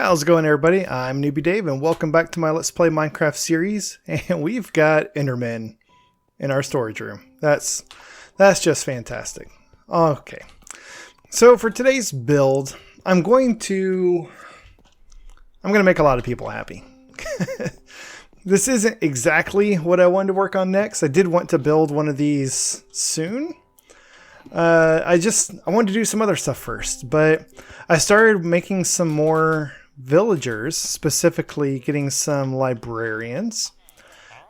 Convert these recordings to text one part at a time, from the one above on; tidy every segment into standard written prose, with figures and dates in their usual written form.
How's it going, everybody? I'm Newbie Dave, and welcome back to my Let's Play Minecraft series. And we've got Endermen in our storage room. That's just fantastic. Okay, so for today's build, I'm going to make a lot of people happy. This isn't exactly what I wanted to work on next. I did want to build one of these soon. I wanted to do some other stuff first, but I started making some more villagers, specifically getting some librarians.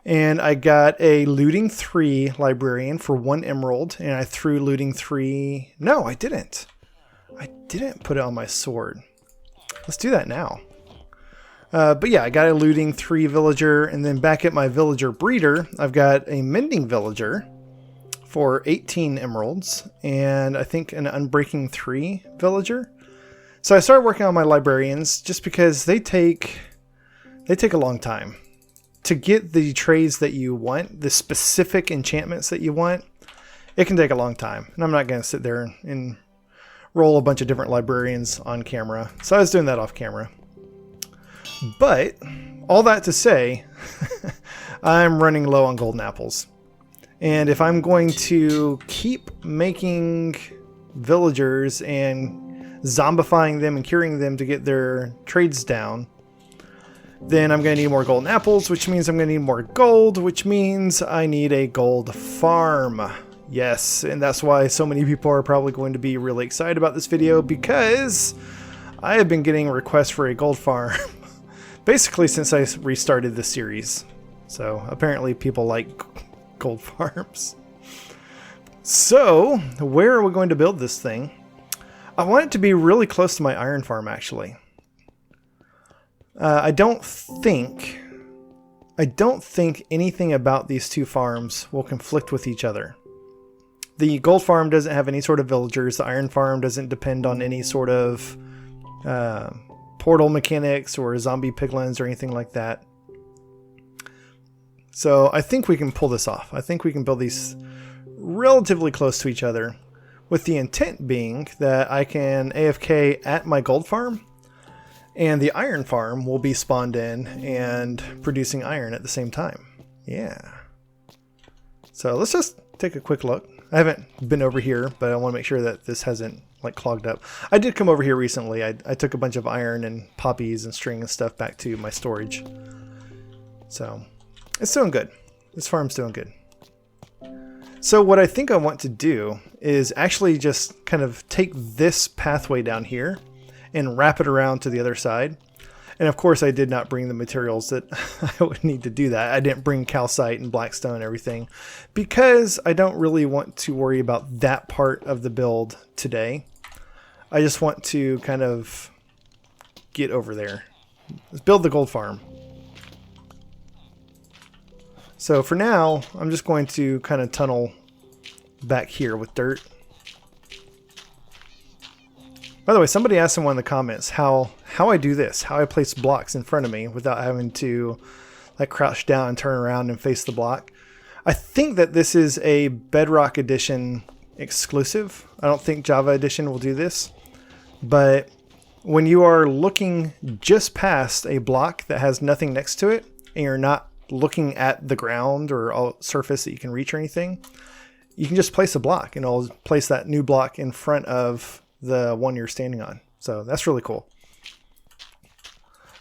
And I got a looting 3 librarian for 1 emerald, and I threw looting 3. No, I didn't. I didn't put it on my sword. Let's do that now. But yeah, I got a looting 3 villager, and then back at my villager breeder, I've got a mending villager for 18 emeralds, and I think an unbreaking 3 villager. So I started working on my librarians just because they take a long time to get the trades that you want, the specific enchantments that you want. It can take a long time, and I'm not going to sit there and roll a bunch of different librarians on camera. So I was doing that off camera. But all that to say, I'm running low on golden apples. And if I'm going to keep making villagers and zombifying them and curing them to get their trades down, then I'm going to need more golden apples, which means I'm going to need more gold, which means I need a gold farm. Yes, and that's why so many people are probably going to be really excited about this video, because I have been getting requests for a gold farm basically since I restarted the series. So apparently people like gold farms. So where are we going to build this thing? I want it to be really close to my iron farm, actually. I don't think anything about these two farms will conflict with each other. The gold farm doesn't have any sort of villagers. The iron farm doesn't depend on any sort of portal mechanics or zombie piglins or anything like that. So I think we can pull this off. I think we can build these relatively close to each other, with the intent being that I can AFK at my gold farm, and the iron farm will be spawned in and producing iron at the same time. Yeah. So let's just take a quick look. I haven't been over here, but I want to make sure that this hasn't clogged up. I did come over here recently. I took a bunch of iron and poppies and string and stuff back to my storage. So it's doing good. This farm's doing good. So what I think I want to do is actually just kind of take this pathway down here and wrap it around to the other side. And of course I did not bring the materials that I would need to do that. I didn't bring calcite and blackstone and everything, because I don't really want to worry about that part of the build today. I just want to kind of get over there. Let's build the gold farm. So for now, I'm just going to kind of tunnel back here with dirt. By the way, somebody asked in one of the comments how I do this, how I place blocks in front of me without having to crouch down and turn around and face the block. I think that this is a Bedrock edition exclusive. I don't think Java edition will do this. But when you are looking just past a block that has nothing next to it, and you're not looking at the ground or a surface that you can reach or anything, you can just place a block, and it'll place that new block in front of the one you're standing on. So that's really cool.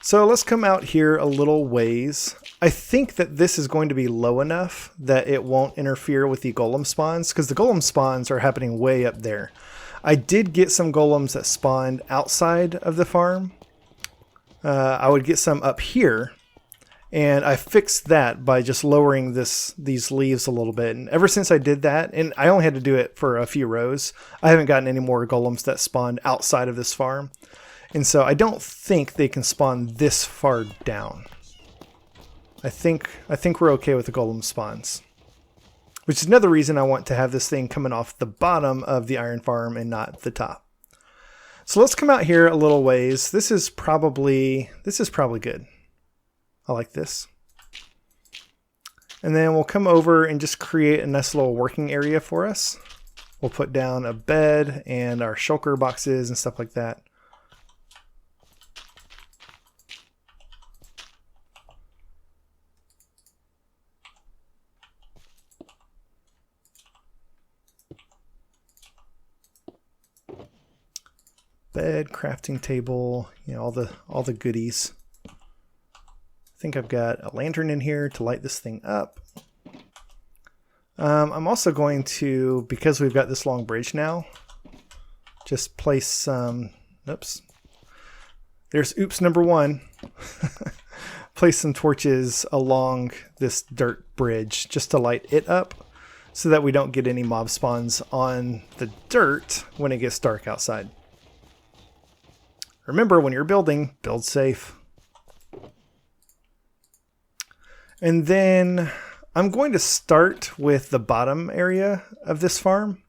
So let's come out here a little ways. I think that this is going to be low enough that it won't interfere with the golem spawns, because the golem spawns are happening way up there. I did get some golems that spawned outside of the farm. I would get some up here, and I fixed that by just lowering these leaves a little bit. And ever since I did that, and I only had to do it for a few rows, I haven't gotten any more golems that spawned outside of this farm. And so I don't think they can spawn this far down. I think we're okay with the golem spawns. Which is another reason I want to have this thing coming off the bottom of the iron farm and not the top. So let's come out here a little ways. This is probably good. I like this. And then we'll come over and just create a nice little working area for us. We'll put down a bed and our shulker boxes and stuff like that. Bed, crafting table, you know, all the goodies. I think I've got a lantern in here to light this thing up. I'm also going to, because we've got this long bridge now, just place some, oops, there's oops number one. Place some torches along this dirt bridge just to light it up so that we don't get any mob spawns on the dirt when it gets dark outside. Remember, when you're building, build safe. And then I'm going to start with the bottom area of this farm.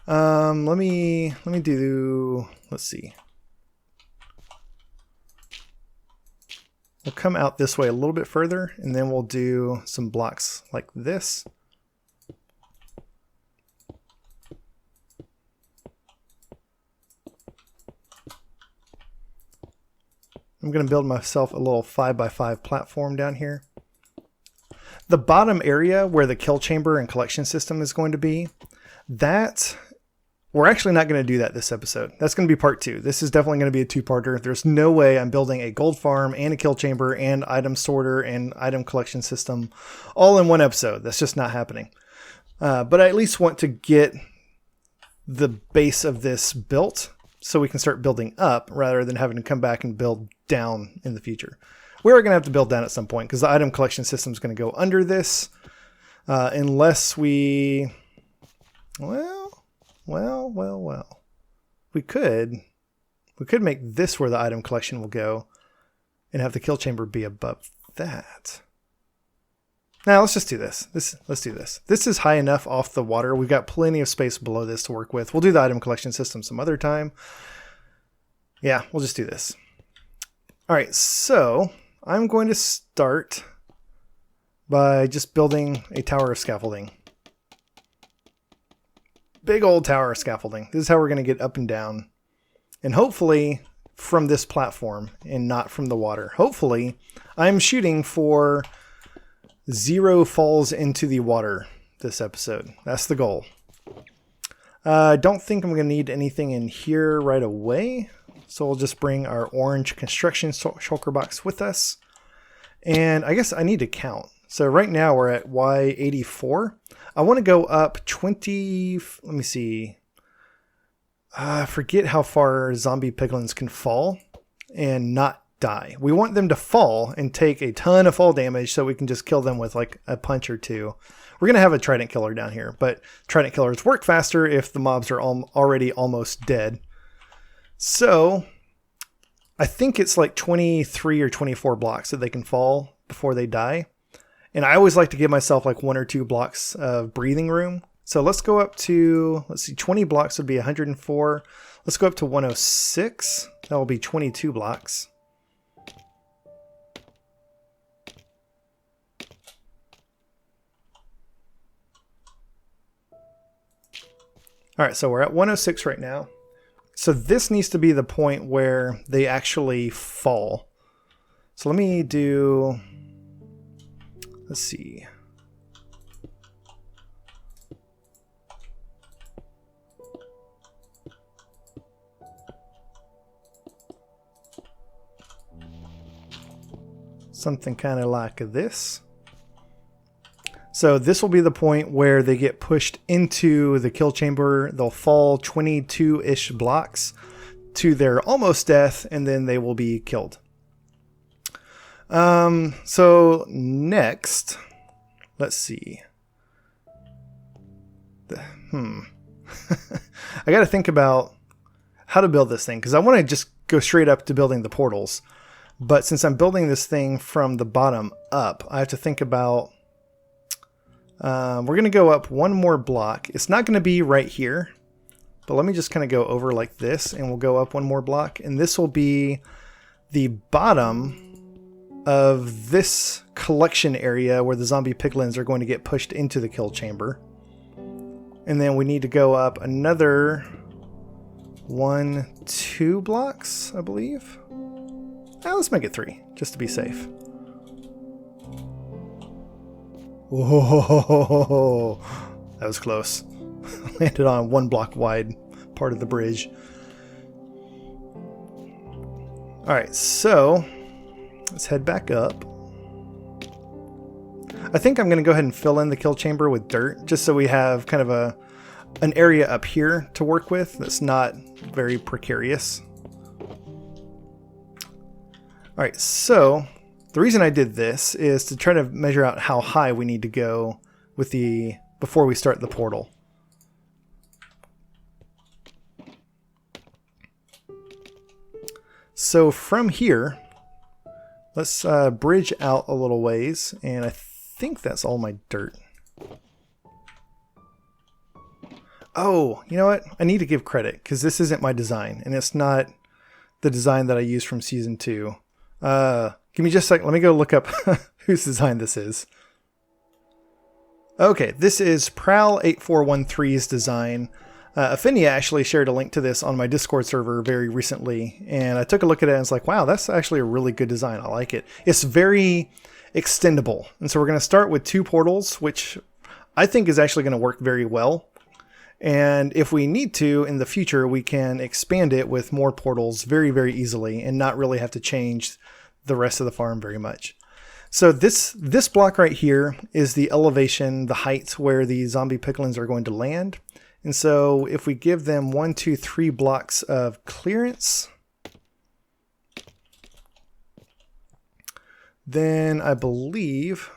Let me do, let's see. We'll come out this way a little bit further, and then we'll do some blocks like this. I'm going to build myself a little 5x5 platform down here. The bottom area where the kill chamber and collection system is going to be, that we're actually not going to do that this episode. That's going to be part 2. This is definitely going to be a 2-parter. There's no way I'm building a gold farm and a kill chamber and item sorter and item collection system all in one episode. That's just not happening. But I at least want to get the base of this built so we can start building up rather than having to come back and build down in the future. We're going to have to build down at some point because the item collection system is going to go under this unless we, well. We could make this where the item collection will go and have the kill chamber be above that. Now let's just do this. Let's do this. This is high enough off the water. We've got plenty of space below this to work with. We'll do the item collection system some other time. Yeah, we'll just do this. All right, so I'm going to start by just building a tower of scaffolding. Big old tower of scaffolding. This is how we're going to get up and down. And hopefully from this platform and not from the water. Hopefully I'm shooting for 0 falls into the water this episode. That's the goal. I don't think I'm going to need anything in here right away. So we'll just bring our orange construction shulker box with us. And I guess I need to count. So right now we're at Y84. I want to go up 20, let me see. I forget how far zombie piglins can fall and not die. We want them to fall and take a ton of fall damage so we can just kill them with like a punch or two. We're going to have a trident killer down here, but trident killers work faster if the mobs are already almost dead. So I think it's like 23 or 24 blocks that they can fall before they die. And I always like to give myself like 1 or 2 blocks of breathing room. So let's go up to, let's see, 20 blocks would be 104. Let's go up to 106. That will be 22 blocks. All right, so we're at 106 right now. So this needs to be the point where they actually fall. So let me do, let's see. Something kind of like this. So this will be the point where they get pushed into the kill chamber. They'll fall 22-ish blocks to their almost death, and then they will be killed. So next, let's see. I got to think about how to build this thing, because I want to just go straight up to building the portals. But since I'm building this thing from the bottom up, I have to think about, we're going to go up 1 more block. It's not going to be right here, but let me just kind of go over like this, and we'll go up 1 more block. And this will be the bottom of this collection area where the zombie piglins are going to get pushed into the kill chamber. And then we need to go up another 1, 2 blocks, I believe. Let's make it 3, just to be safe. Whoa, that was close. Landed on 1 block wide part of the bridge. Alright, so let's head back up. I think I'm going to go ahead and fill in the kill chamber with dirt, just so we have kind of an area up here to work with that's not very precarious. Alright, so the reason I did this is to try to measure out how high we need to go with before we start the portal. So from here, let's bridge out a little ways, and I think that's all my dirt. Oh, you know what? I need to give credit, because this isn't my design, and it's not the design that I used from Season 2. Give me just a second. Let me go look up whose design this is. Okay, this is Prowl8413's design. Affinia actually shared a link to this on my Discord server very recently, and I took a look at it and was like, wow, that's actually a really good design. I like it. It's very extendable. And so we're going to start with 2 portals, which I think is actually going to work very well. And if we need to in the future, we can expand it with more portals very, very easily and not really have to change the rest of the farm very much. So this block right here is the elevation, the height where the zombie piglins are going to land. And so if we give them 1, 2, 3 blocks of clearance, then I believe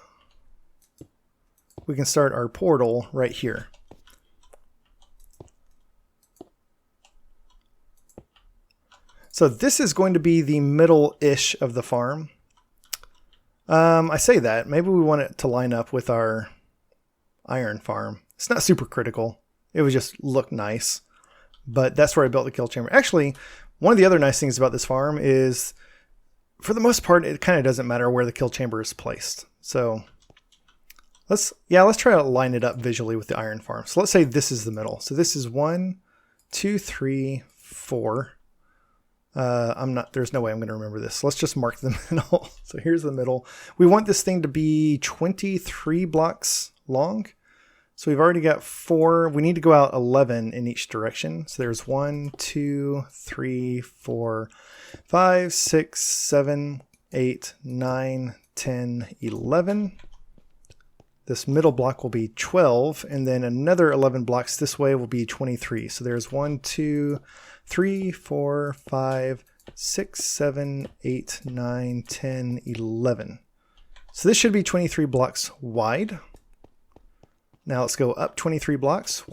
we can start our portal right here. So this is going to be the middle-ish of the farm. I say that. Maybe we want it to line up with our iron farm. It's not super critical. It would just look nice. But that's where I built the kill chamber. Actually, one of the other nice things about this farm is, for the most part, it kind of doesn't matter where the kill chamber is placed. So let's try to line it up visually with the iron farm. So let's say this is the middle. So this is 1, 2, 3, 4. There's no way I'm going to remember this. Let's just mark the middle. So here's the middle. We want this thing to be 23 blocks long. So we've already got 4. We need to go out 11 in each direction. So there's 1, 2, 3, 4, 5, 6, 7, 8, 9, 10, 11. This middle block will be 12, and then another 11 blocks this way will be 23. So there's 1, 2, 3, 4, 5, 6, 7, 8, 9, 10, 11. So this should be 23 blocks wide. Now let's go up 23 blocks.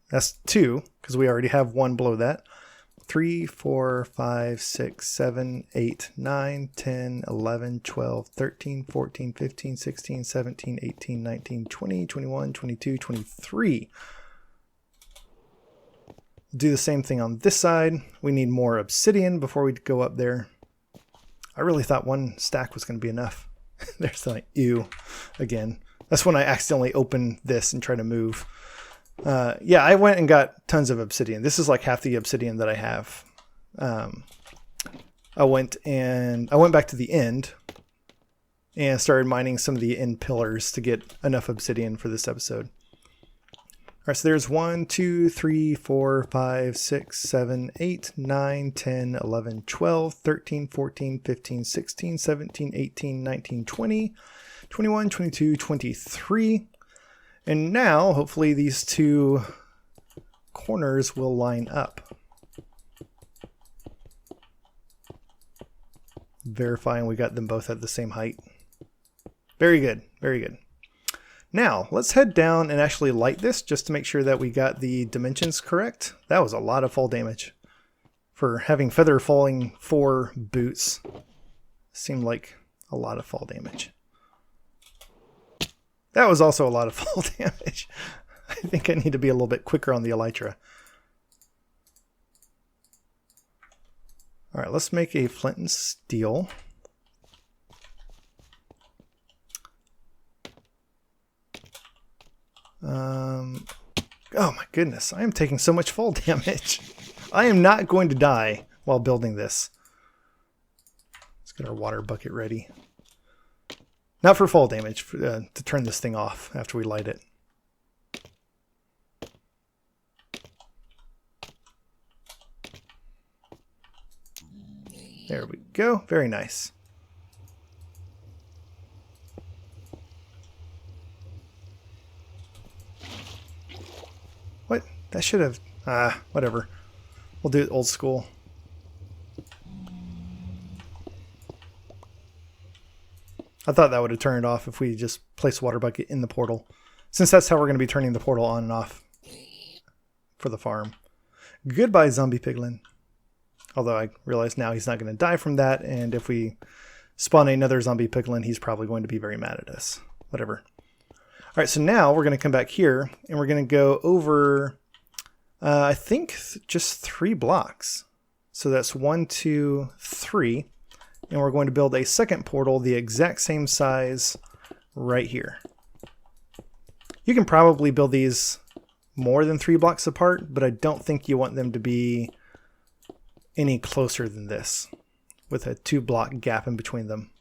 That's 2, because we already have 1 below that. 3, 4, 5, 6, 7, 8, 9, 10, 11, 12, 13, 14, 15, 16, 17, 18, 19, 20, 21, 22, 23. Do the same thing on this side. We need more obsidian before we go up there. I really thought 1 stack was going to be enough. There's like, ew, again. That's when I accidentally opened this and tried to move. Yeah, I went and got tons of obsidian. This is like half the obsidian that I have. I went back to the end and started mining some of the end pillars to get enough obsidian for this episode. All right, so there's 1, 2, 3, 4, 5, 6, 7, 8, 9, 10, 11, 12, 13, 14, 15, 16, 17, 18, 19, 20, 21, 22, 23. And now, hopefully, these 2 corners will line up. Verifying we got them both at the same height. Very good, very good. Now, let's head down and actually light this just to make sure that we got the dimensions correct. That was a lot of fall damage. For having feather falling 4 boots, seemed like a lot of fall damage. That was also a lot of fall damage. I think I need to be a little bit quicker on the elytra. All right, let's make a flint and steel. Oh my goodness, I am taking so much fall damage. I am not going to die while building this. Let's get our water bucket ready. Not for fall damage, to turn this thing off after we light it. There we go. Very nice. What? That should have... whatever. We'll do it old school. I thought that would have turned off if we just placed a water bucket in the portal. Since that's how we're going to be turning the portal on and off for the farm. Goodbye, zombie piglin. Although I realize now he's not going to die from that, and if we spawn another zombie piglin, he's probably going to be very mad at us. Whatever. Alright, so now we're going to come back here, and we're going to go over, I think, just 3 blocks. So that's 1, 2, 3. And we're going to build a second portal the exact same size right here. You can probably build these more than 3 blocks apart, but I don't think you want them to be any closer than this, with a 2-block gap in between them.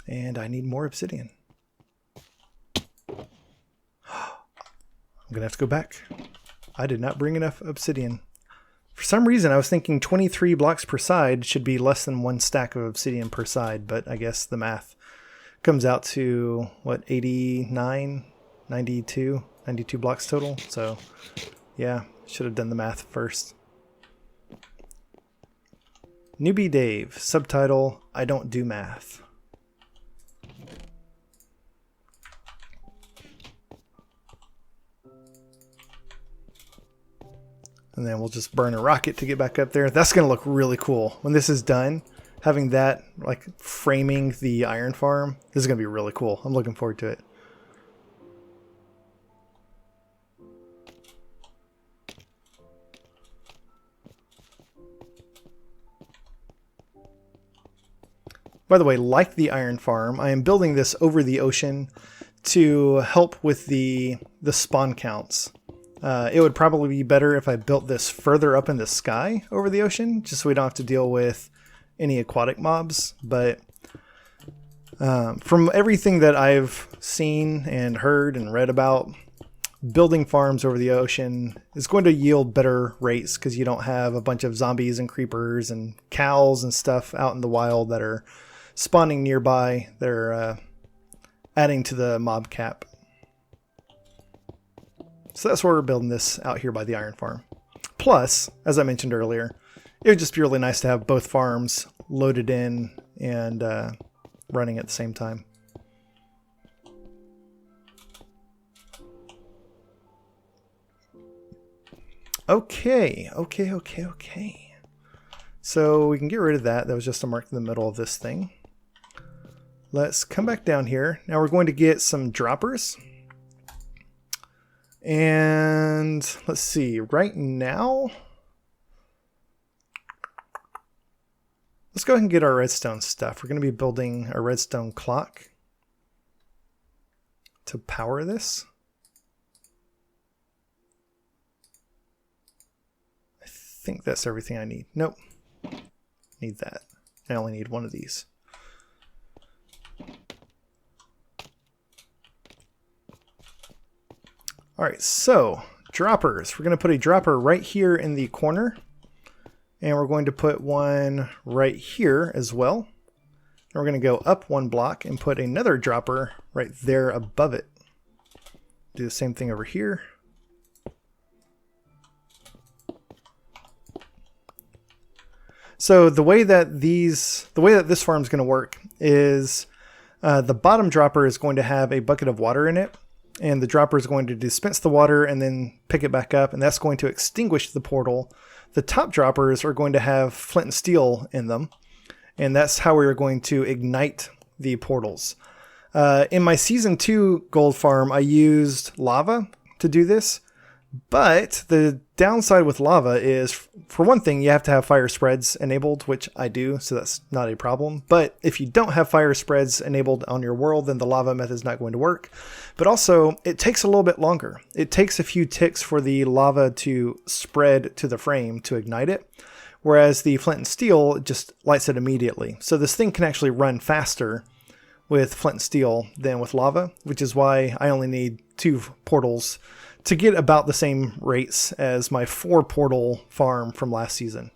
And I need more obsidian. I'm going to have to go back. I did not bring enough obsidian. For some reason, I was thinking 23 blocks per side should be less than 1 stack of obsidian per side, but I guess the math comes out to, what, 89, 92 blocks total? So, yeah, should have done the math first. Newbie Dave, subtitle, I don't do math. And then we'll just burn a rocket to get back up there. That's going to look really cool. When this is done, having that like framing the iron farm, this is going to be really cool. I'm looking forward to it. By the way, like the iron farm, I am building this over the ocean to help with the spawn counts. It would probably be better if I built this further up in the sky over the ocean, just so we don't have to deal with any aquatic mobs. But from everything that I've seen and heard and read about, building farms over the ocean is going to yield better rates because you don't have a bunch of zombies and creepers and cows and stuff out in the wild that are spawning nearby. They're adding to the mob cap. So that's why we're building this out here by the iron farm. Plus, as I mentioned earlier, it would just be really nice to have both farms loaded in and running at the same time. Okay. So we can get rid of that. That was just a mark in the middle of this thing. Let's come back down here. Now we're going to get some droppers. And let's see, right now, let's go ahead and get our redstone stuff. We're going to be building a redstone clock to power this. I think that's everything I need. Nope. Need that. I only need one of these. Alright, so droppers. We're going to put a dropper right here in the corner. And we're going to put one right here as well. And we're going to go up 1 block and put another dropper right there above it. Do the same thing over here. So the way that this farm is going to work is the bottom dropper is going to have a bucket of water in it. And the dropper is going to dispense the water and then pick it back up, and that's going to extinguish the portal. The top droppers are going to have flint and steel in them, and that's how we're going to ignite the portals. In my Season 2 gold farm, I used lava to do this, but the downside with lava is, for one thing, you have to have fire spreads enabled, which I do, so that's not a problem. But if you don't have fire spreads enabled on your world, then the lava method is not going to work. But also, it takes a little bit longer. It takes a few ticks for the lava to spread to the frame to ignite it, whereas the flint and steel just lights it immediately. So this thing can actually run faster with flint and steel than with lava, which is why I only need 2 portals to get about the same rates as my 4 portal farm from last season.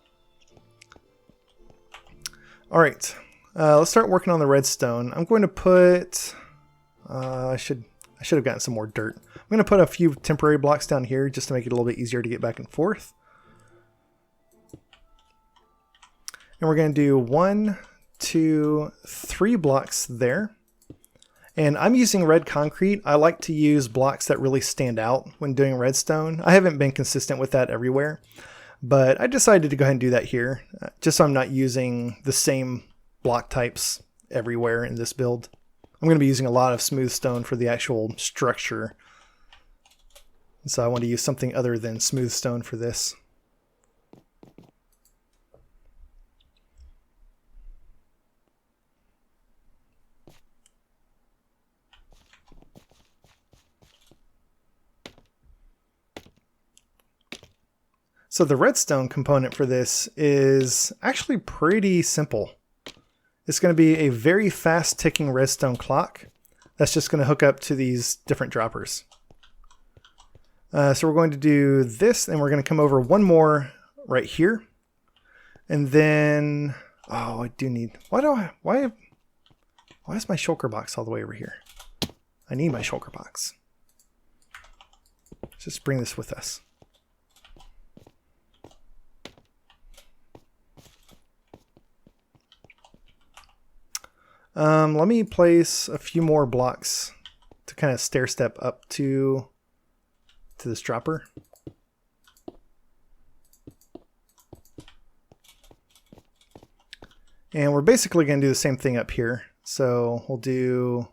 All right, let's start working on the redstone. I'm going to put, I should have gotten some more dirt. I'm going to put a few temporary blocks down here just to make it a little bit easier to get back and forth. And we're going to do 1, 2, 3 blocks there. And I'm using red concrete. I like to use blocks that really stand out when doing redstone. I haven't been consistent with that everywhere, but I decided to go ahead and do that here, just so I'm not using the same block types everywhere in this build. I'm going to be using a lot of smooth stone for the actual structure. So I want to use something other than smooth stone for this. So the redstone component for this is actually pretty simple. It's going to be a very fast ticking redstone clock that's just going to hook up to these different droppers. So we're going to do this, and we're going to come over one more right here. And then, oh, I do need, why is my shulker box all the way over here? I need my shulker box. Let's just bring this with us. Let me place a few more blocks to kind of stair step up to this dropper. And we're basically going to do the same thing up here. So we'll do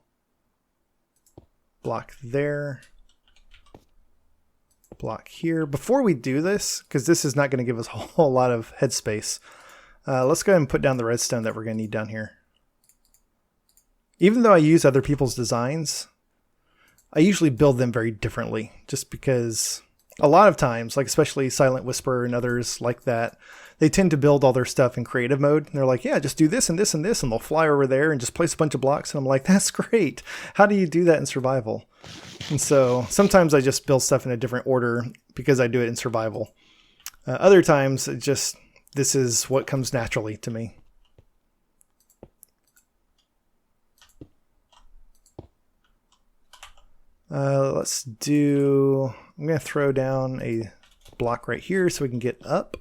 block there, block here. Before we do this, because this is not going to give us a whole lot of headspace, let's go ahead and put down the redstone that we're going to need down here. Even though I use other people's designs, I usually build them very differently, just because a lot of times, like especially Silent Whisper and others like that, they tend to build all their stuff in creative mode. And they're like, yeah, just do this and this and this, and they'll fly over there and just place a bunch of blocks. And I'm like, that's great. How do you do that in survival? And so sometimes I just build stuff in a different order because I do it in survival. Other times, this is what comes naturally to me. I'm going to throw down a block right here so we can get up.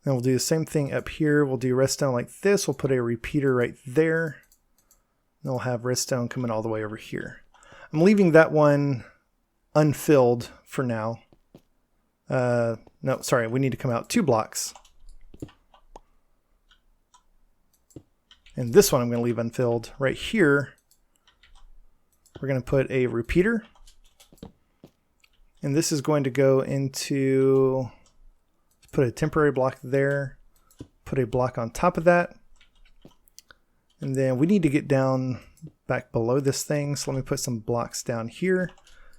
Then we'll do the same thing up here. We'll do redstone like this. We'll put a repeater right there. Then we'll have redstone coming all the way over here. I'm leaving that one unfilled for now. No, sorry, we need to come out 2 blocks. And this one I'm going to leave unfilled. Right here, we're going to put a repeater. And this is going to go into, put a temporary block there, put a block on top of that. And then we need to get down back below this thing. So let me put some blocks down here.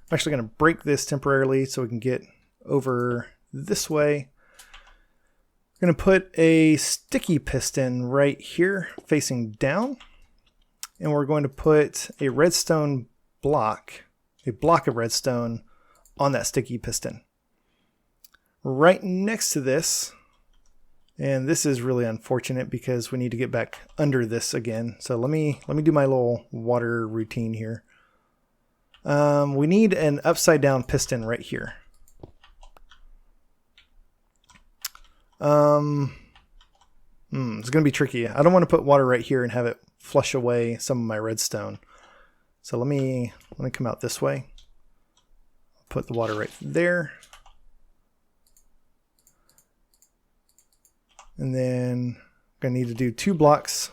I'm actually going to break this temporarily so we can get over this way. We're going to put a sticky piston right here facing down. And we're going to put a redstone block, a block of redstone on that sticky piston. Right next to this, and this is really unfortunate because we need to get back under this again. So let me do my little water routine here. We need an upside down piston right here. It's going to be tricky. I don't want to put water right here and have it flush away some of my redstone. So let me come out this way. Put the water right there. And then I'm going to need to do 2 blocks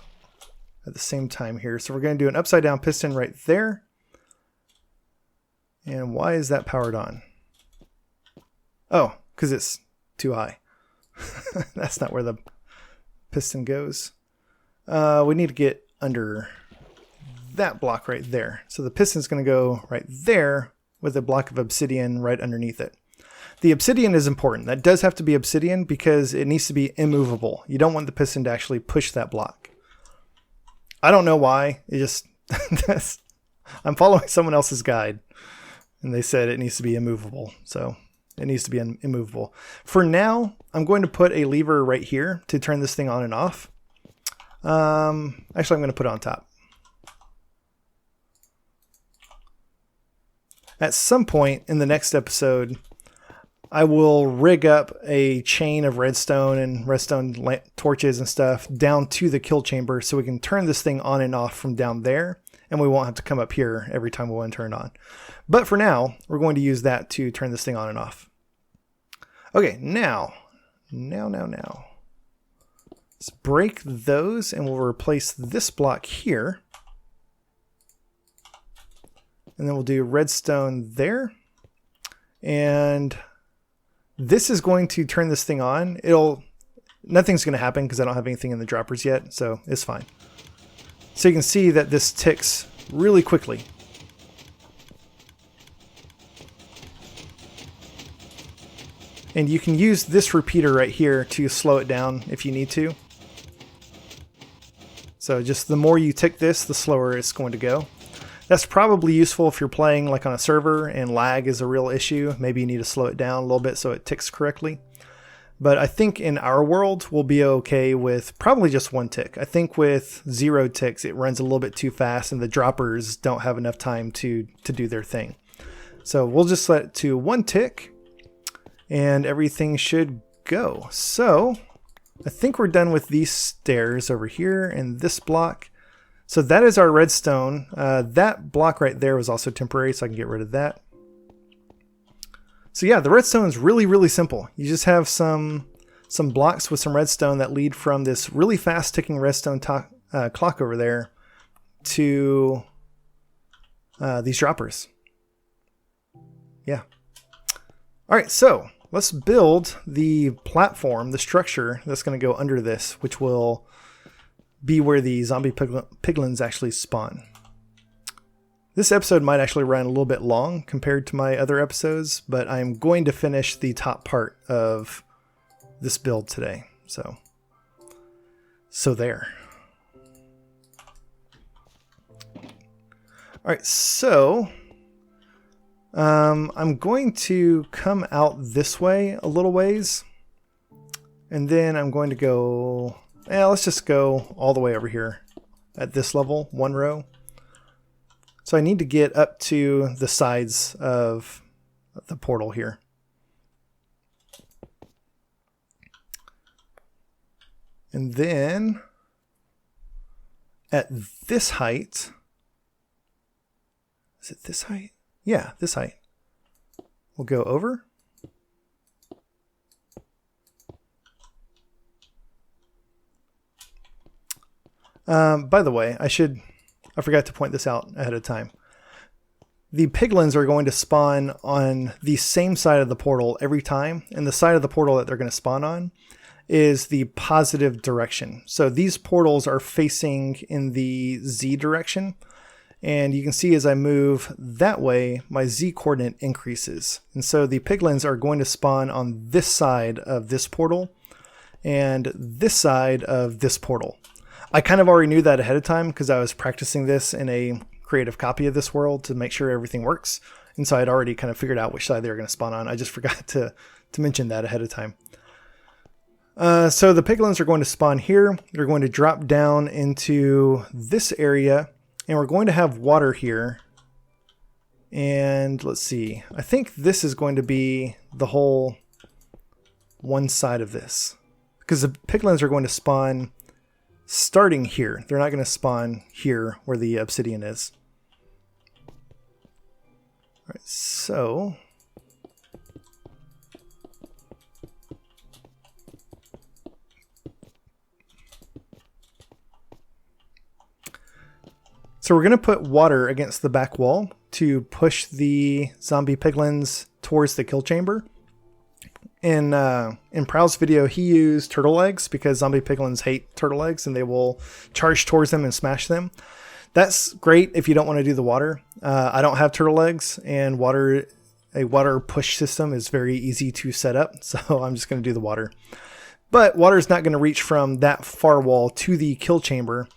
at the same time here. So we're going to do an upside down piston right there. And why is that powered on? Oh, because it's too high. That's not where the piston goes. We need to get under that block right there. So the piston's going to go right there with a block of obsidian right underneath it. The obsidian is important. That does have to be obsidian because it needs to be immovable. You don't want the piston to actually push that block. I don't know why. It just I'm following someone else's guide and they said it needs to be immovable. So It needs to be immovable. For now, I'm going to put a lever right here to turn this thing on and off. Actually, I'm going to put it on top. At some point in the next episode, I will rig up a chain of redstone and redstone torches and stuff down to the kill chamber so we can turn this thing on and off from down there, and we won't have to come up here every time we want to turn it on. But for now, we're going to use that to turn this thing on and off. Okay, now. Let's break those and we'll replace this block here. And then we'll do redstone there. And this is going to turn this thing on. Nothing's going to happen because I don't have anything in the droppers yet, so it's fine. So you can see that this ticks really quickly. And you can use this repeater right here to slow it down if you need to. So just the more you tick this, the slower it's going to go. That's probably useful if you're playing like on a server and lag is a real issue. Maybe you need to slow it down a little bit so it ticks correctly. But I think in our world, we'll be okay with probably just one tick. I think with 0 ticks, it runs a little bit too fast and the droppers don't have enough time to do their thing. So we'll just set it to 1 tick and everything should go. So I think we're done with these stairs over here and this block. So that is our redstone. That block right there was also temporary, so I can get rid of that. So yeah, the redstone is really, really simple. You just have some blocks with some redstone that lead from this really fast ticking redstone clock over there to these droppers. Yeah. All right, so let's build the platform, the structure that's going to go under this, which will be where the zombie piglins actually spawn. This episode might actually run a little bit long compared to my other episodes, but I'm going to finish the top part of this build today. So there. All right, so I'm going to come out this way a little ways, and then I'm going to go, let's just go all the way over here at this level, 1 row. So I need to get up to the sides of the portal here. And then at this height, is it this height? Yeah, this height. We'll go over. By the way, I forgot to point this out ahead of time. The piglins are going to spawn on the same side of the portal every time, and the side of the portal that they're going to spawn on is the positive direction. So these portals are facing in the Z direction, and you can see as I move that way, my Z coordinate increases. And so the piglins are going to spawn on this side of this portal and this side of this portal. I kind of already knew that ahead of time because I was practicing this in a creative copy of this world to make sure everything works. And so I'd already kind of figured out which side they were going to spawn on. I just forgot to mention that ahead of time. So the piglins are going to spawn here. They're going to drop down into this area, and we're going to have water here. And let's see, I think this is going to be the whole one side of this, because the piglins are going to spawn starting here. They're not going to spawn here where the obsidian is. All right, so we're going to put water against the back wall to push the zombie piglins towards the kill chamber. In Prowl's video, he used turtle eggs because zombie piglins hate turtle eggs and they will charge towards them and smash them. That's great if you don't want to do the water. I don't have turtle eggs, and a water push system is very easy to set up, so I'm just going to do the water. But water is not going to reach from that far wall to the kill chamber.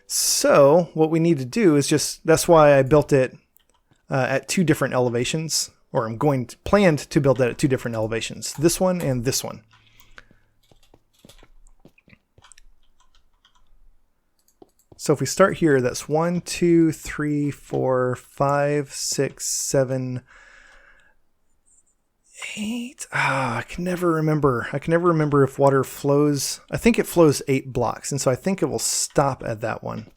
So what we need to do is that's why I built it at 2 different elevations. or I'm going to planned to build that at 2 different elevations. This one and this one. So if we start here, that's 1, 2, 3, 4, 5, 6, 7, 8. I can never remember. I can never remember if water flows. I think it flows 8 blocks, and so I think it will stop at that one.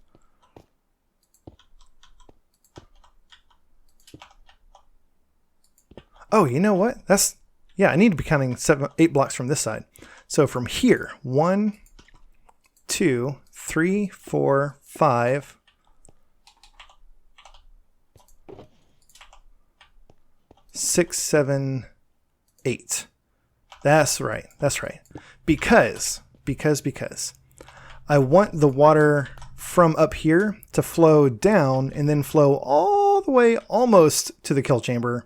Oh, you know what? Yeah, I need to be counting 8 blocks from this side. So from here, 1, 2, 3, 4, 5, 6, 7, 8. That's right. That's right. Because I want the water from up here to flow down and then flow all the way almost to the kill chamber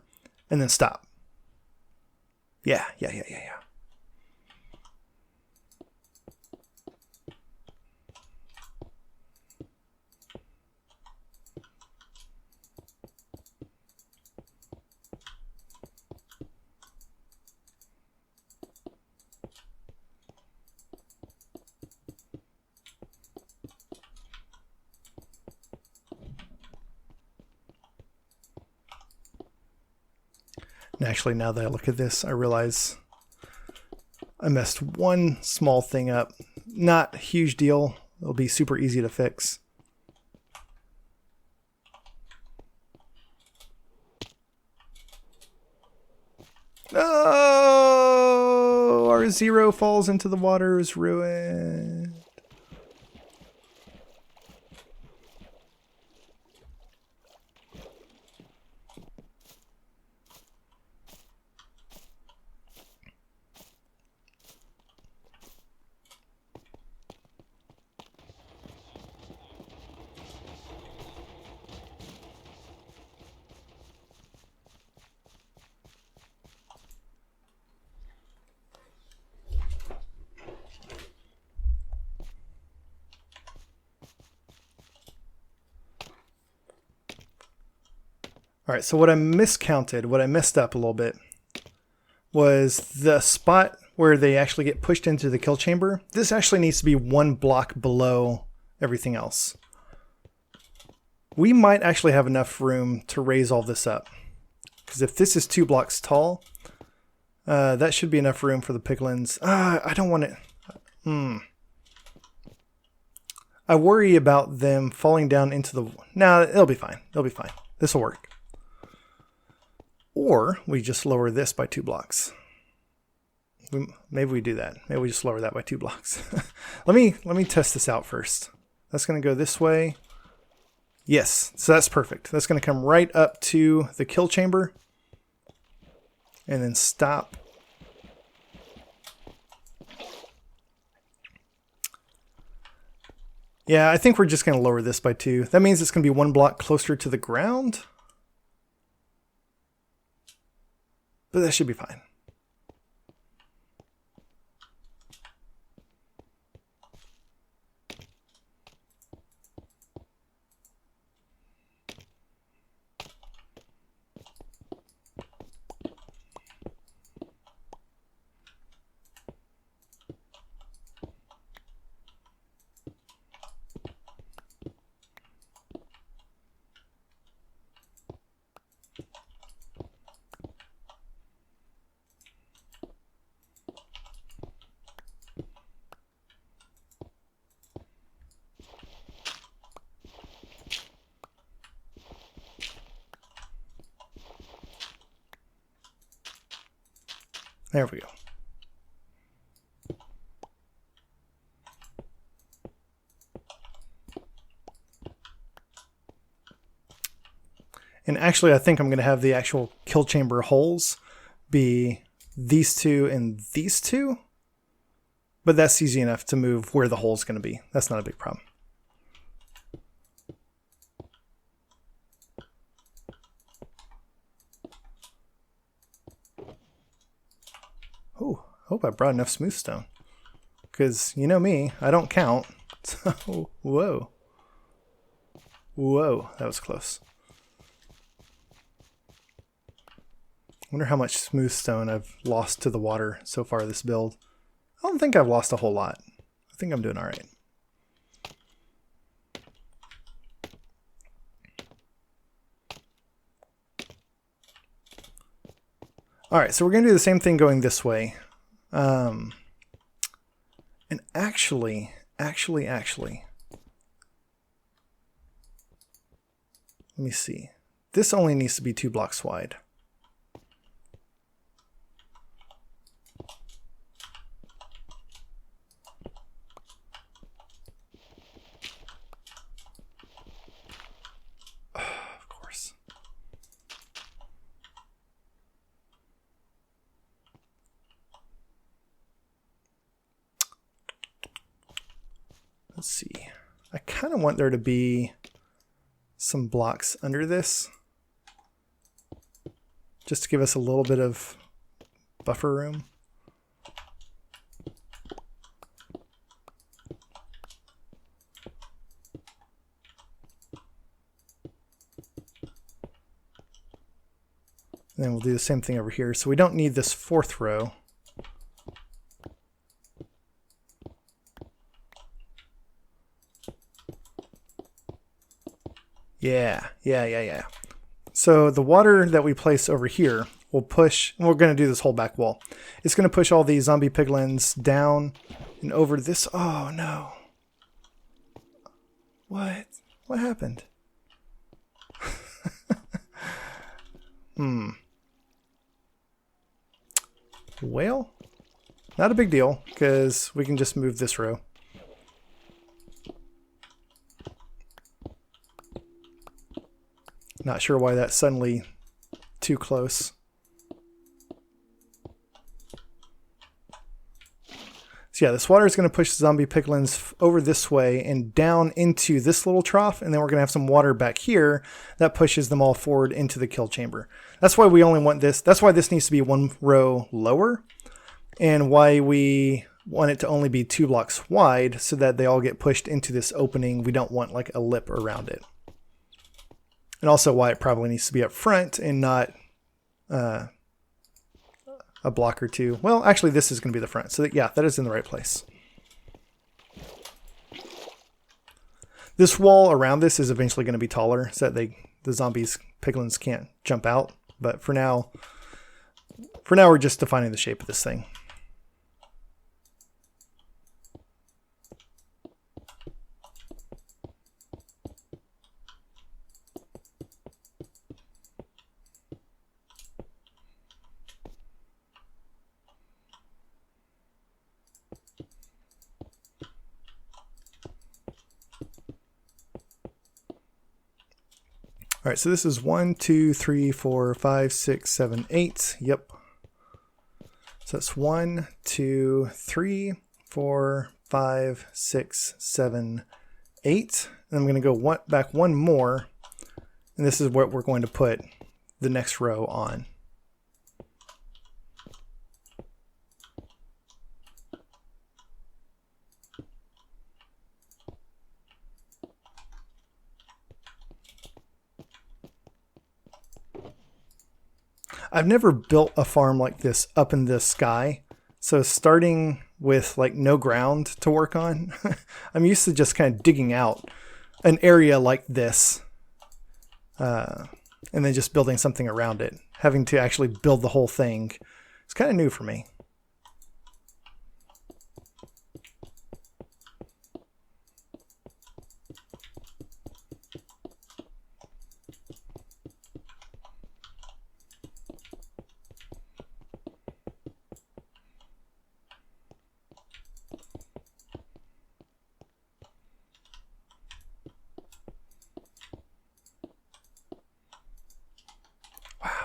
and then stop. Yeah. And actually, now that I look at this, I realize I messed one small thing up. Not a huge deal. It'll be super easy to fix. Oh, our 0 falls into the water, is ruined. All right, so what I miscounted, what I messed up a little bit, was the spot where they actually get pushed into the kill chamber. This actually needs to be 1 block below everything else. We might actually have enough room to raise all this up. Because if this is 2 blocks tall, that should be enough room for the piglins. I don't want it. I worry about them falling down into the... No, it'll be fine. It'll be fine. This will work. Or we just lower this by 2 blocks. Maybe we do that. Maybe we just lower that by 2 blocks. Let me test this out first. That's going to go this way. Yes, so that's perfect. That's going to come right up to the kill chamber. And then stop. Yeah, I think we're just going to lower this by 2. That means it's going to be 1 block closer to the ground. But that should be fine. There we go. And actually, I think I'm going to have the actual kill chamber holes be these 2 and these 2. But that's easy enough to move where the hole's going to be. That's not a big problem. Oh, hope I brought enough smooth stone. Because you know me, I don't count. So, whoa. Whoa, that was close. Wonder how much smooth stone I've lost to the water so far this build. I don't think I've lost a whole lot. I think I'm doing all right. All right, so we're going to do the same thing going this way. And actually, let me see. This only needs to be 2 blocks wide. Of course. Let's see. I kind of want there to be some blocks under this, just to give us a little bit of buffer room. And then we'll do the same thing over here. So we don't need this 4th row. Yeah. So the water that we place over here will push, and we're going to do this whole back wall. It's going to push all these zombie piglins down and over this. Oh no. What? What happened? Well, not a big deal, because we can just move this row. Not sure why that's suddenly too close. So yeah, this water is going to push the zombie piglins over this way and down into this little trough, and then we're going to have some water back here that pushes them all forward into the kill chamber. That's why we only want this. That's why this needs to be 1 row lower, and why we want it to only be 2 blocks wide, so that they all get pushed into this opening. We don't want like a lip around it. And also why it probably needs to be up front and not a block or 2. Well, actually, this is going to be the front. So that, yeah, that is in the right place. This wall around this is eventually going to be taller so that the zombies, piglins can't jump out. But for now we're just defining the shape of this thing. All right, so this is 1, 2, 3, 4, 5, 6, 7, 8. Yep. So that's 1, 2, 3, 4, 5, 6, 7, 8. And I'm going to go back 1 more. And this is what we're going to put the next row on. I've never built a farm like this up in the sky. So starting with like no ground to work on, I'm used to just kind of digging out an area like this and then just building something around it. Having to actually build the whole thing is kind of new for me.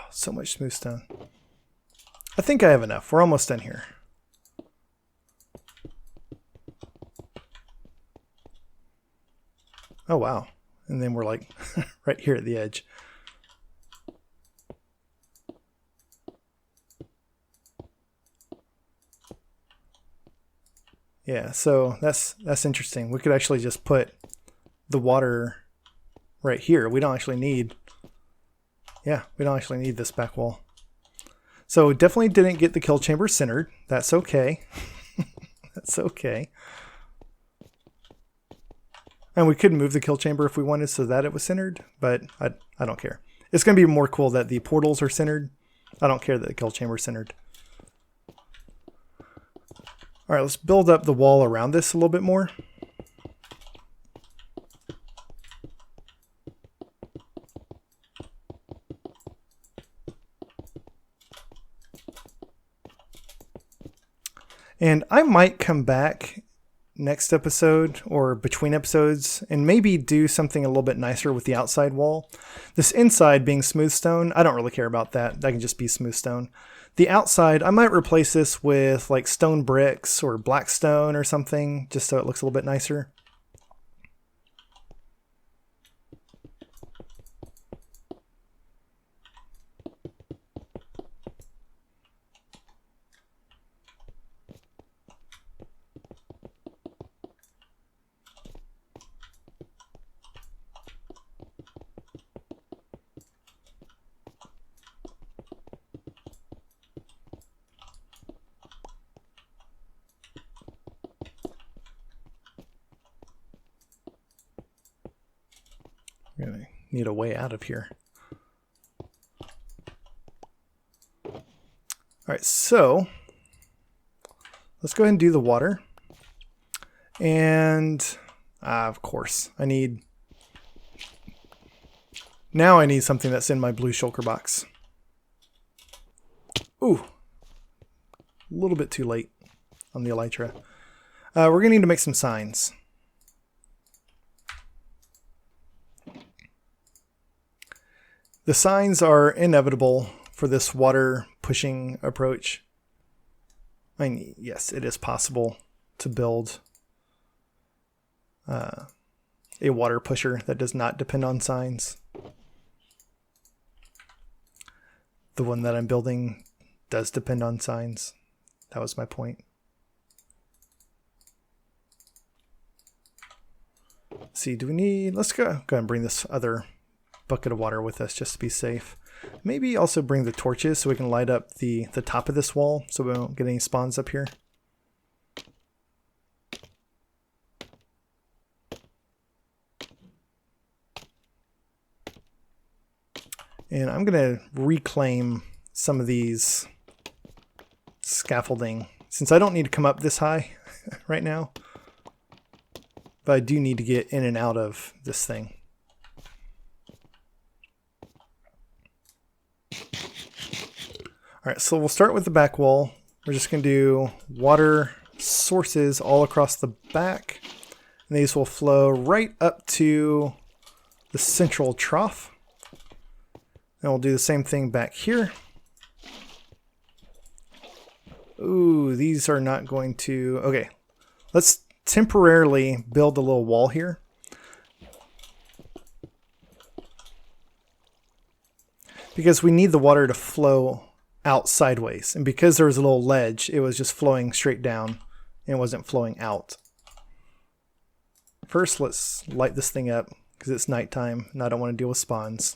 So much smooth stone. I think I have enough. We're almost done here. Oh, wow. And then we're like right here at the edge. Yeah, so that's interesting. We could actually just put the water right here. We don't actually need... Yeah, we don't actually need this back wall. So definitely didn't get the kill chamber centered. That's okay. That's okay. And we could move the kill chamber if we wanted so that it was centered, but I don't care. It's going to be more cool that the portals are centered. I don't care that the kill chamber is centered. All right, let's build up the wall around this a little bit more. And I might come back next episode or between episodes and maybe do something a little bit nicer with the outside wall. This inside being smooth stone, I don't really care about that. That can just be smooth stone. The outside, I might replace this with like stone bricks or black stone or something, just so it looks a little bit nicer. Really need a way out of here. All right, so let's go ahead and do the water. And of course, I need something that's in my blue shulker box. Ooh, a little bit too late on the elytra. We're going to need to make some signs. The signs are inevitable for this water pushing approach. I mean, yes, it is possible to build a water pusher that does not depend on signs. The one that I'm building does depend on signs. That was my point. Let's see, do we need... Let's go ahead and bring this other bucket of water with us just to be safe. Maybe also bring the torches so we can light up the top of this wall so we don't get any spawns up here. And I'm going to reclaim some of these scaffolding since I don't need to come up this high right now. But I do need to get in and out of this thing. All right, so we'll start with the back wall. We're just going to do water sources all across the back. And these will flow right up to the central trough. And we'll do the same thing back here. Ooh, these are not going to... Okay, let's temporarily build a little wall here. Because we need the water to flow out sideways. And because there was a little ledge, it was just flowing straight down and it wasn't flowing out. First, let's light this thing up because it's nighttime and I don't want to deal with spawns.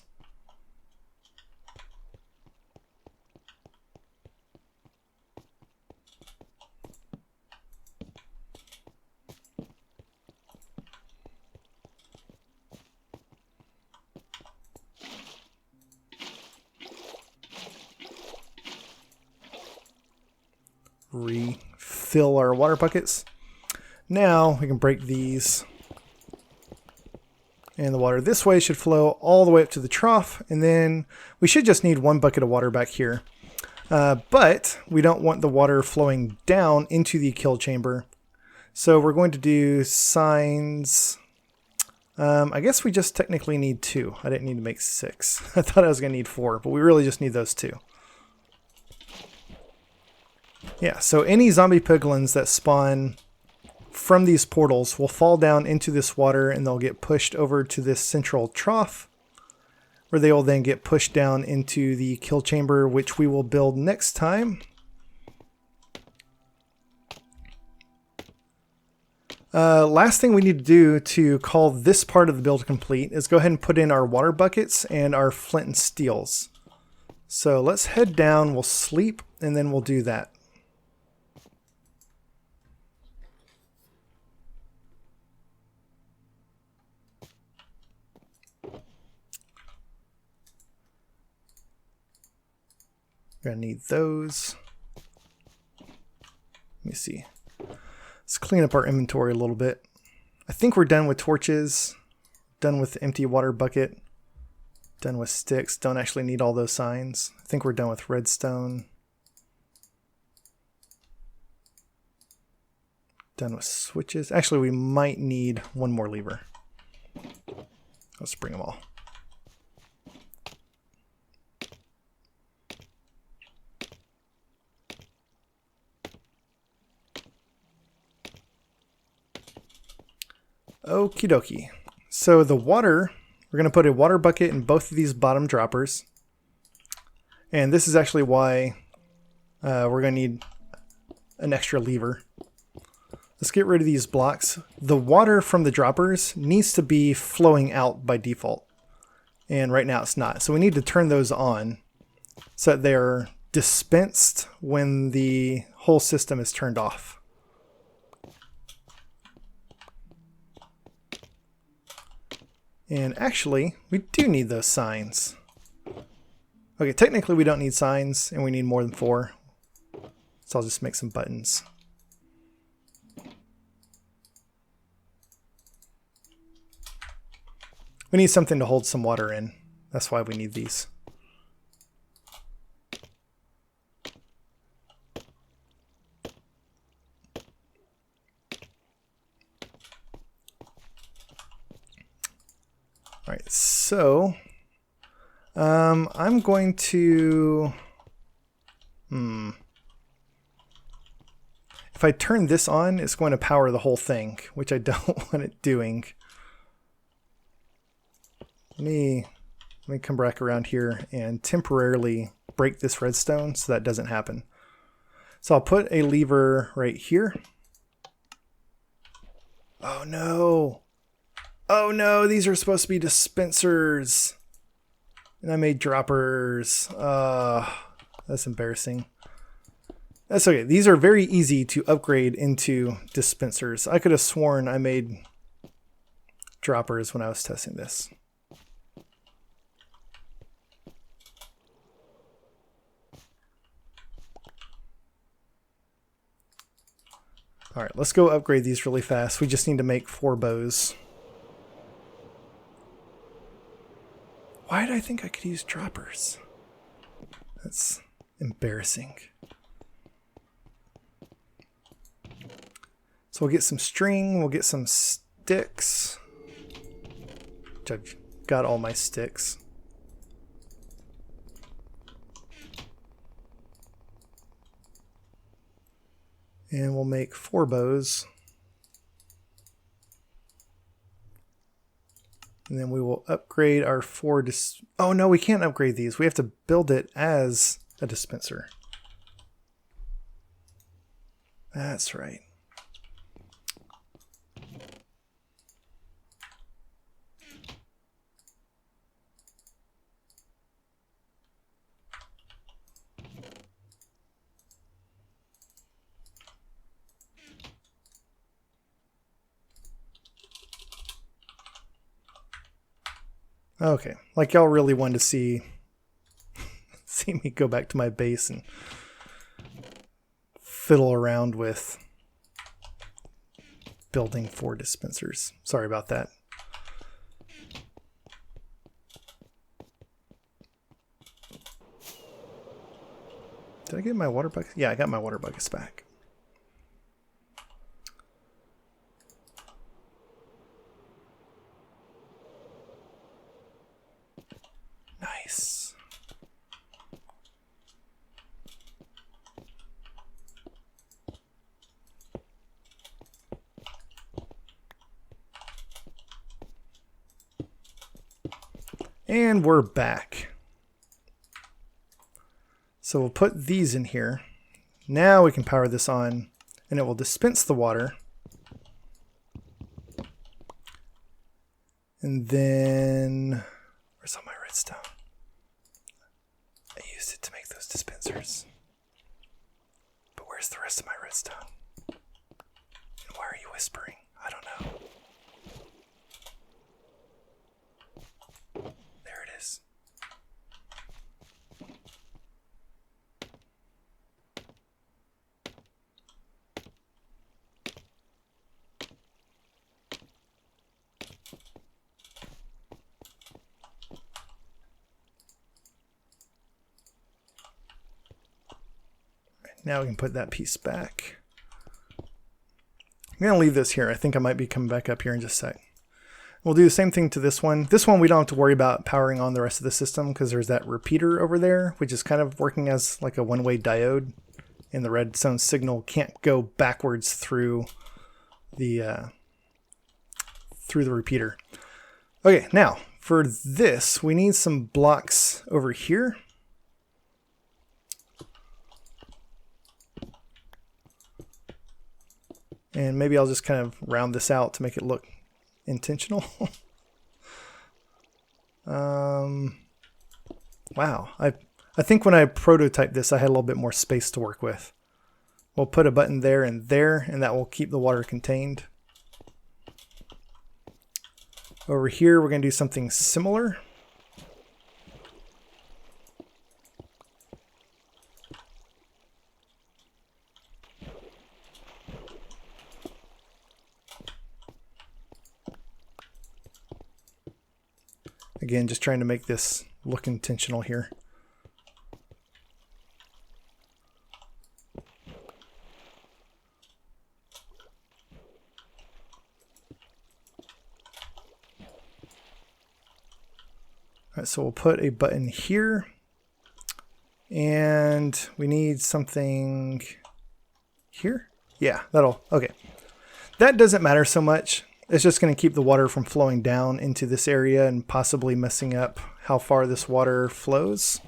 Refill our water buckets. Now we can break these. And the water this way should flow all the way up to the trough. And then we should just need one bucket of water back here. But we don't want the water flowing down into the kill chamber. So we're going to do signs. I guess we just technically need 2. I didn't need to make 6. I thought I was going to need 4, but we really just need those 2. Yeah, so any zombie piglins that spawn from these portals will fall down into this water and they'll get pushed over to this central trough where they will then get pushed down into the kill chamber, which we will build next time. Last thing we need to do to call this part of the build complete is go ahead and put in our water buckets and our flint and steels. So let's head down, we'll sleep, and then we'll do that. We're gonna need those. Let me see. Let's clean up our inventory a little bit. I think we're done with torches, done with the empty water bucket, done with sticks. Don't actually need all those signs. I think we're done with redstone. Done with switches. Actually, we might need one more lever. Let's bring them all. Okie dokie. So the water, we're going to put a water bucket in both of these bottom droppers. And this is actually why we're going to need an extra lever. Let's get rid of these blocks. The water from the droppers needs to be flowing out by default. And right now it's not. So we need to turn those on so that they're dispensed when the whole system is turned off. And actually, we do need those signs. Okay, technically we don't need signs, and we need more than 4. So I'll just make some buttons. We need something to hold some water in. That's why we need these. All right, so I'm going to, if I turn this on, it's going to power the whole thing, which I don't want it doing. Let me come back around here and temporarily break this redstone so that doesn't happen. So I'll put a lever right here. Oh no. Oh no, these are supposed to be dispensers. And I made droppers. That's embarrassing. That's okay. These are very easy to upgrade into dispensers. I could have sworn I made droppers when I was testing this. All right, let's go upgrade these really fast. We just need to make 4 bows. Why did I think I could use droppers? That's embarrassing. So we'll get some string, we'll get some sticks. Which I've got all my sticks. And we'll make 4 bows. And then we will upgrade our 4 oh no, we can't upgrade these. We have to build it as a dispenser. That's right. Okay, like y'all really wanted to see me go back to my base and fiddle around with building 4 dispensers. Sorry about that. Did I get my water bucket? Yeah, I got my water buckets back. Nice. And we're back. So we'll put these in here. Now we can power this on and it will dispense the water. And then, where's all my redstone? I used it to make those dispensers. But where's the rest of my redstone? And why are you whispering? I don't know. There it is. Now we can put that piece back. I'm going to leave this here. I think I might be coming back up here in just a sec. We'll do the same thing to this one. This one we don't have to worry about powering on the rest of the system because there's that repeater over there, which is kind of working as like a one-way diode, and the redstone signal can't go backwards through the repeater. Okay, now for this we need some blocks over here. And maybe I'll just kind of round this out to make it look intentional. Wow, I think when I prototyped this, I had a little bit more space to work with. We'll put a button there, and that will keep the water contained. Over here, we're going to do something similar. Again, just trying to make this look intentional here. All right, so we'll put a button here, and we need something here. Yeah, okay. That doesn't matter so much. It's just going to keep the water from flowing down into this area and possibly messing up how far this water flows.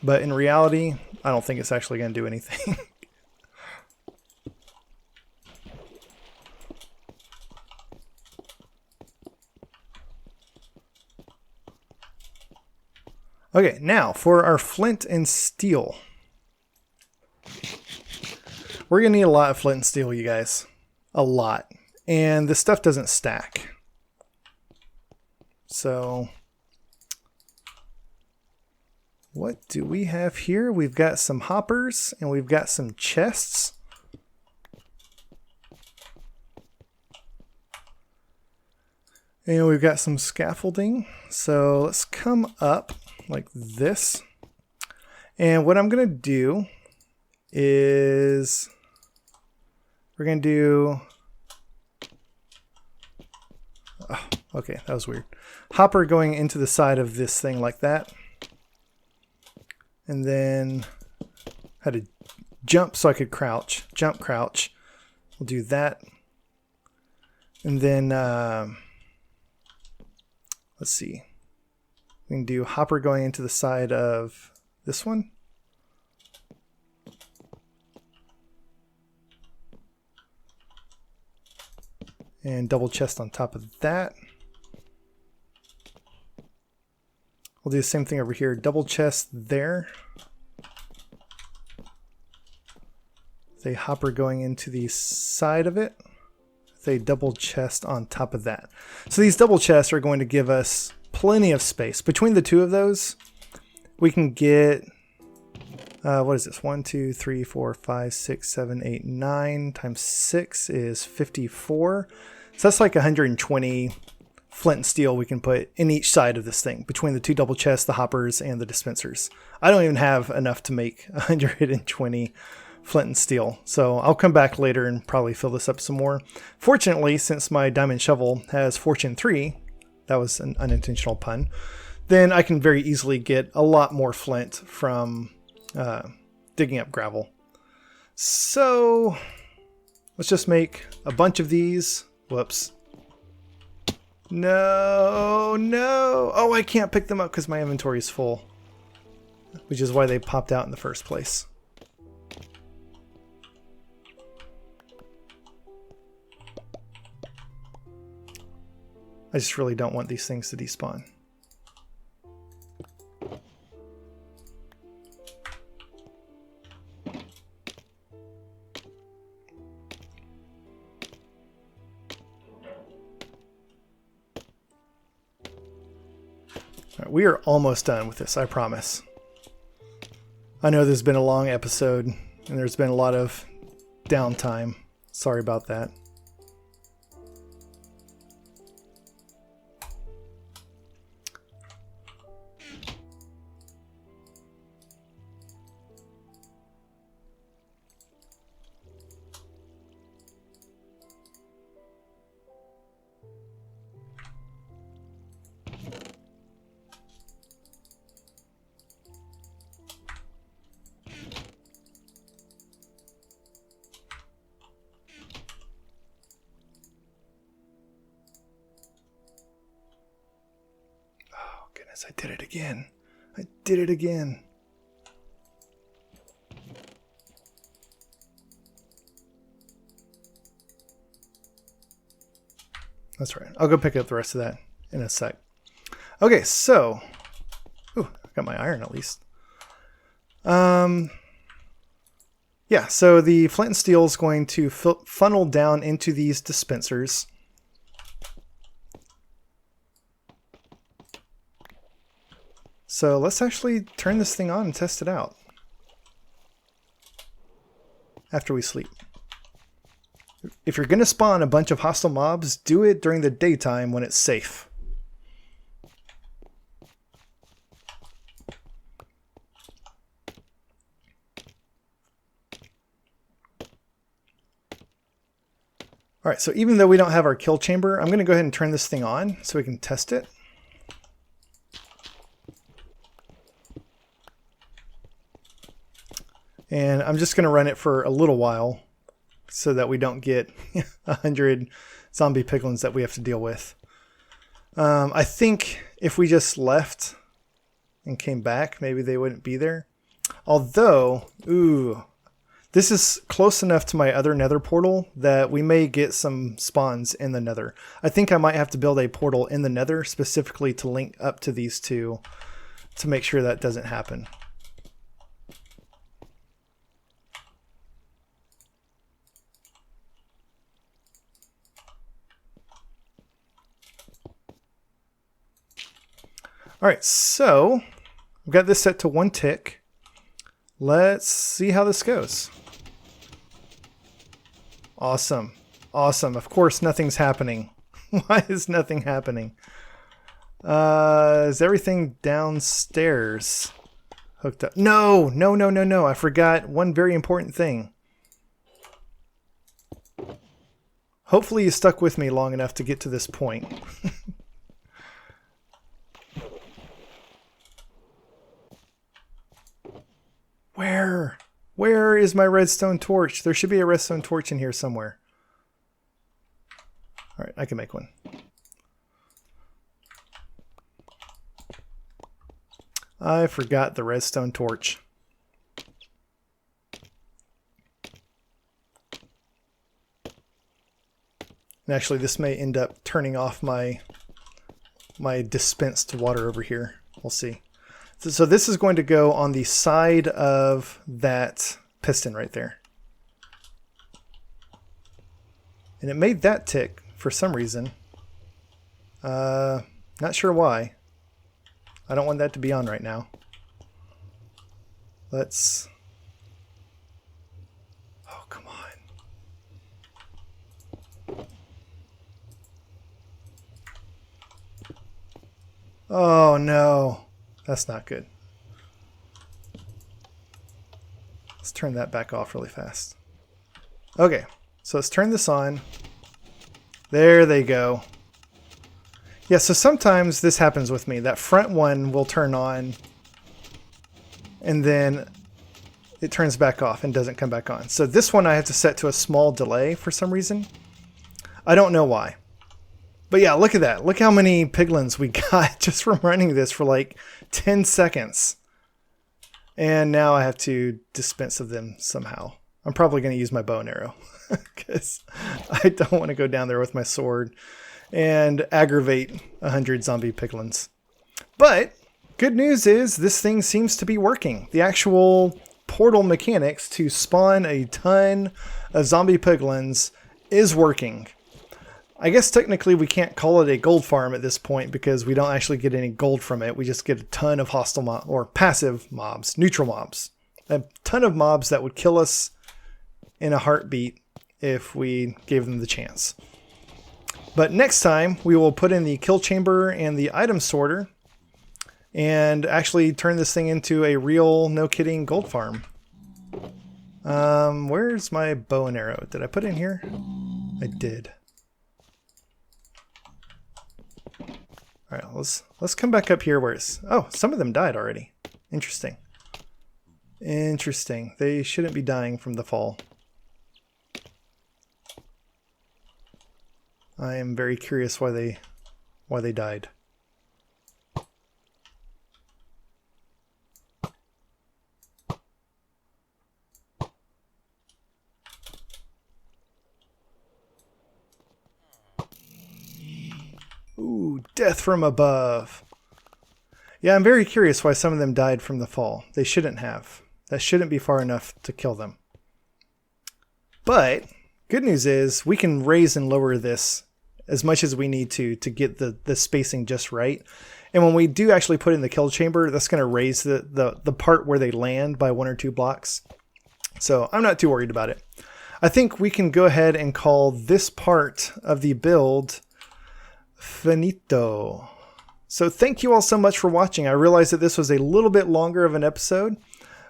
But in reality, I don't think it's actually going to do anything. Okay, now for our flint and steel. We're going to need a lot of flint and steel, you guys. A lot. And this stuff doesn't stack. So what do we have here? We've got some hoppers and we've got some chests. And we've got some scaffolding. So let's come up like this. And what I'm going to do is we're going to do... Oh, okay, that was weird. Hopper going into the side of this thing like that. And then had to jump so I could crouch. Jump, crouch. We'll do that. And then, let's see. We can do hopper going into the side of this one. And double chest on top of that. We'll do the same thing over here. Double chest there. A hopper going into the side of it. A double chest on top of that. So these double chests are going to give us plenty of space. Between the two of those, we can get... what is this? 1, 2, 3, 4, 5, 6, 7, 8, 9 times 6 is 54. So that's like 120 flint and steel we can put in each side of this thing, between the two double chests, the hoppers, and the dispensers. I don't even have enough to make 120 flint and steel. So I'll come back later and probably fill this up some more. Fortunately, since my diamond shovel has Fortune 3, that was an unintentional pun, then I can very easily get a lot more flint from digging up gravel. So let's just make a bunch of these. Whoops. No. Oh, I can't pick them up because my inventory is full, which is why they popped out in the first place. I just really don't want these things to despawn. Right, we are almost done with this, I promise. I know this has been a long episode, and there's been a lot of downtime. Sorry about that. I did it again. I did it again. That's right. I'll go pick up the rest of that in a sec. Okay, so... Ooh, I got my iron at least. Yeah, so the flint and steel is going to funnel down into these dispensers. So let's actually turn this thing on and test it out after we sleep. If you're going to spawn a bunch of hostile mobs, do it during the daytime when it's safe. Alright, so even though we don't have our kill chamber, I'm going to go ahead and turn this thing on so we can test it. And I'm just going to run it for a little while so that we don't get 100 zombie piglins that we have to deal with. I think if we just left and came back, maybe they wouldn't be there. Although, ooh, this is close enough to my other nether portal that we may get some spawns in the nether. I think I might have to build a portal in the nether specifically to link up to these two to make sure that doesn't happen. Alright, so I've got this set to 1 tick. Let's see how this goes. Awesome. Awesome. Of course, nothing's happening. Why is nothing happening? Is everything downstairs hooked up? No, no, no, no, no. I forgot one very important thing. Hopefully you stuck with me long enough to get to this point. Where is my redstone torch? There should be a redstone torch in here somewhere. Alright, I can make one. I forgot the redstone torch. And actually, this may end up turning off my dispensed water over here. We'll see. So this is going to go on the side of that piston right there. And it made that tick for some reason. Not sure why. I don't want that to be on right now. Let's... Oh, come on. Oh, no. That's not good. Let's turn that back off really fast. Okay, so let's turn this on. There they go. Yeah, so sometimes this happens with me. That front one will turn on and then it turns back off and doesn't come back on. So this one I have to set to a small delay for some reason. I don't know why. But yeah, look at that. Look how many piglins we got just from running this for like 10 seconds. And now I have to dispense of them somehow. I'm probably going to use my bow and arrow because I don't want to go down there with my sword and aggravate 100 zombie piglins. But good news is this thing seems to be working. The actual portal mechanics to spawn a ton of zombie piglins is working. I guess technically we can't call it a gold farm at this point because we don't actually get any gold from it. We just get a ton of hostile or passive mobs, neutral mobs. A ton of mobs that would kill us in a heartbeat if we gave them the chance. But next time we will put in the kill chamber and the item sorter and actually turn this thing into a real, no kidding, gold farm. Where's my bow and arrow? Did I put it in here? I did. All right, let's come back up here where it's... Oh, some of them died already. Interesting. Interesting. They shouldn't be dying from the fall. I am very curious why they died. Ooh, death from above. Yeah, I'm very curious why some of them died from the fall. They shouldn't have. That shouldn't be far enough to kill them. But good news is we can raise and lower this as much as we need to get the spacing just right. And when we do actually put in the kill chamber, that's going to raise the part where they land by 1 or 2 blocks. So I'm not too worried about it. I think we can go ahead and call this part of the build finito. So thank you all so much for watching. I realize that this was a little bit longer of an episode,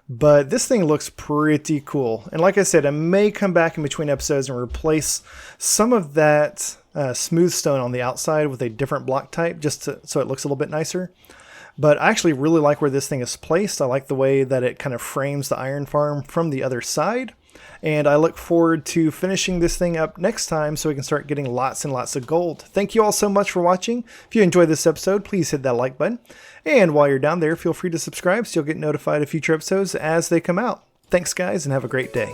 but this thing looks pretty cool. And like I said, I may come back in between episodes and replace some of that smooth stone on the outside with a different block type just so it looks a little bit nicer. But I actually really like where this thing is placed. I like the way that it kind of frames the iron farm from the other side. And I look forward to finishing this thing up next time so we can start getting lots and lots of gold. Thank you all so much for watching. If you enjoyed this episode, please hit that like button. And while you're down there, feel free to subscribe so you'll get notified of future episodes as they come out. Thanks, guys, and have a great day.